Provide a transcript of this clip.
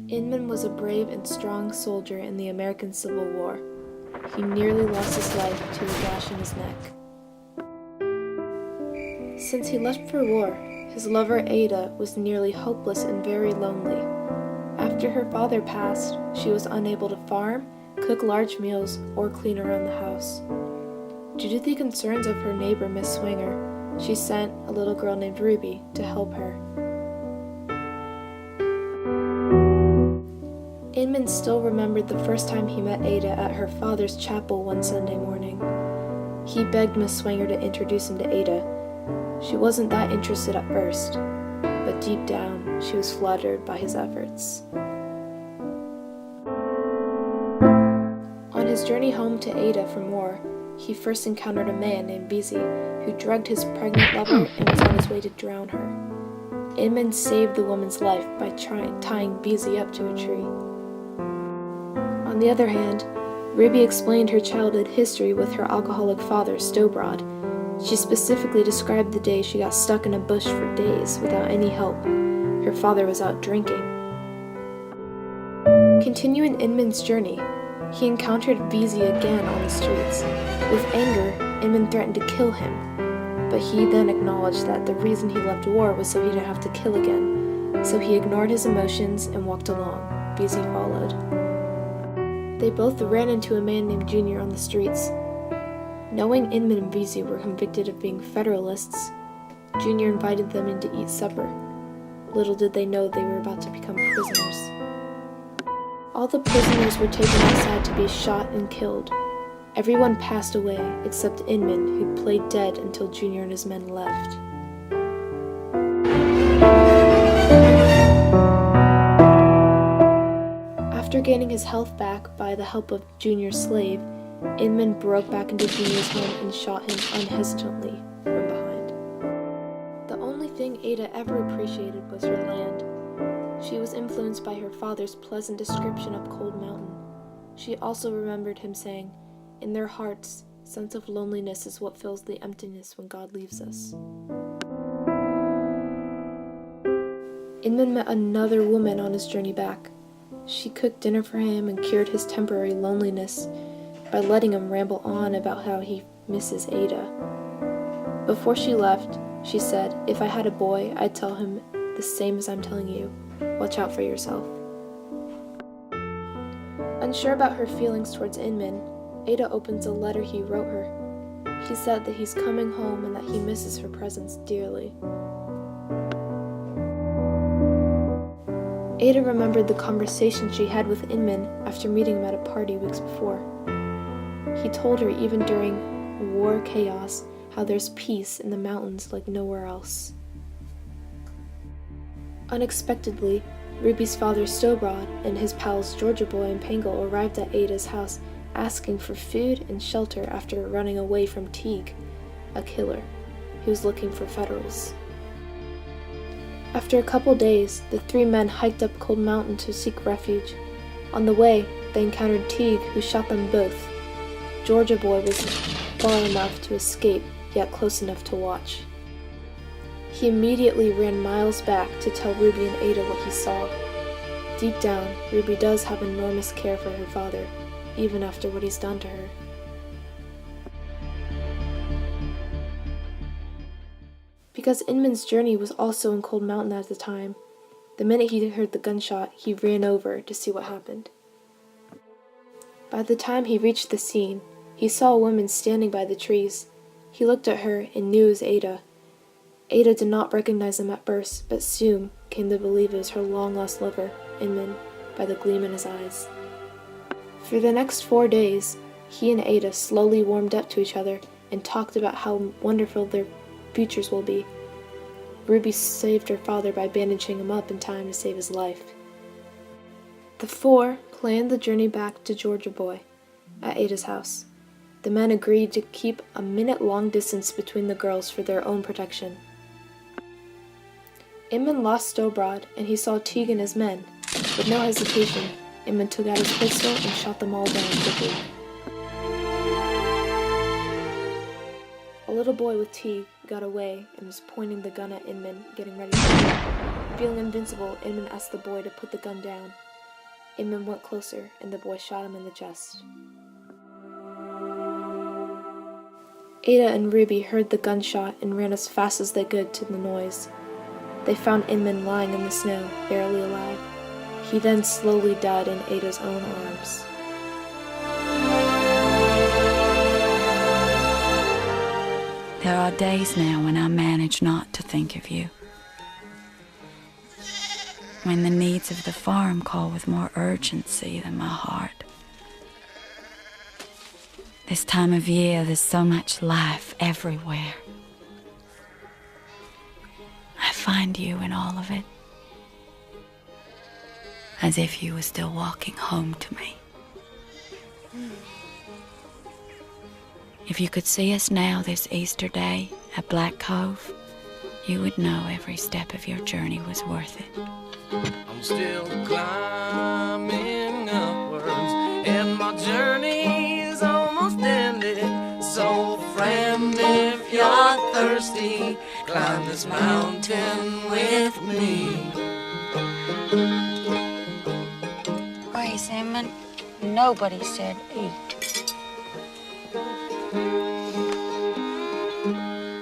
Inman was a brave and strong soldier in the American Civil War. He nearly lost his life to a gash in his neck. Since he left for war, his lover Ada was nearly hopeless and very lonely. After her father passed, she was unable to farm, cook large meals, or clean around the house. Due to the concerns of her neighbor, Miss Swinger, she sent a little girl named Ruby to help her. Inman still remembered the first time he met Ada at her father's chapel one Sunday morning. He begged Miss Swinger to introduce him to Ada. She wasn't that interested at first, but deep down, she was flattered by his efforts. On his journey home to Ada from war, he first encountered a man named Beezy, who drugged his pregnant lover and was on his way to drown her. Inman saved the woman's life by tying Beezy up to a tree. On the other hand, Ruby explained her childhood history with her alcoholic father, Stowbroad. She specifically described the day she got stuck in a bush for days without any help. Her father was out drinking. Continuing Inman's journey, he encountered Beezy again on the streets. With anger, Inman threatened to kill him, but he then acknowledged that the reason he left war was so he didn't have to kill again. So he ignored his emotions and walked along. Beezy followed. They both ran into a man named Junior on the streets. Knowing Inman and Beezy were convicted of being Federalists, Junior invited them in to eat supper. Little did they know they were about to become prisoners. All the prisoners were taken outside to be shot and killed. Everyone passed away except Inman, who played dead until Junior and his men left. After gaining his health back by the help of Junior's slave, Inman broke back into Junior's home and shot him unhesitantly from behind. The only thing Ada ever appreciated was her land. She was influenced by her father's pleasant description of Cold Mountain. She also remembered him saying, "In their hearts, sense of loneliness is what fills the emptiness when God leaves us." Inman met another woman on his journey back. She cooked dinner for him and cured his temporary loneliness by letting him ramble on about how he misses Ada. Before she left, she said, "If I had a boy, I'd tell him the same as I'm telling you. Watch out for yourself." Unsure about her feelings towards Inman, Ada opens a letter he wrote her. He said that he's coming home and that he misses her presence dearly. Ada remembered the conversation she had with Inman after meeting him at a party weeks before. He told her even during war chaos how there's peace in the mountains like nowhere else. Unexpectedly, Ruby's father Stowbroad and his pals Georgia Boy and Pangle arrived at Ada's house asking for food and shelter after running away from Teague, a killer who was looking for Federals. After a couple days, the three men hiked up Cold Mountain to seek refuge. On the way, they encountered Teague, who shot them both. Georgia Boy was far enough to escape, yet close enough to watch. He immediately ran miles back to tell Ruby and Ada what he saw. Deep down, Ruby does have enormous care for her father, even after what he's done to her. Because Inman's journey was also in Cold Mountain at the time, the minute he heard the gunshot, he ran over to see what happened. By the time he reached the scene, he saw a woman standing by the trees. He looked at her and knew it was Ada. Ada did not recognize him at first, but soon came to believe it was her long-lost lover, Inman, by the gleam in his eyes. For the next 4 days, he and Ada slowly warmed up to each other and talked about how wonderful their futures will be. Ruby saved her father by bandaging him up in time to save his life. The four planned the journey back to Georgia Boy at Ada's house. The men agreed to keep a minute-long distance between the girls for their own protection. Inman lost Stowbroad, and he saw Teague and his men. With no hesitation, Inman took out his pistol and shot them all down quickly. A little boy with Teague got away and was pointing the gun at Inman, getting ready to shoot. Feeling invincible, Inman asked the boy to put the gun down. Inman went closer, and the boy shot him in the chest. Ada and Ruby heard the gunshot and ran as fast as they could to the noise. They found Inman lying in the snow, barely alive. He then slowly died in Ada's own arms. There are days now when I manage not to think of you. When the needs of the farm call with more urgency than my heart. This time of year, there's so much life everywhere. I find you in all of it. As if you were still walking home to me. If you could see us now this Easter day at Black Cove, you would know every step of your journey was worth it. I'm still climbing upwards, and my journey's almost ended. So, friend, if you're thirsty, climb this mountain with me. Grace, Inman, nobody said eat.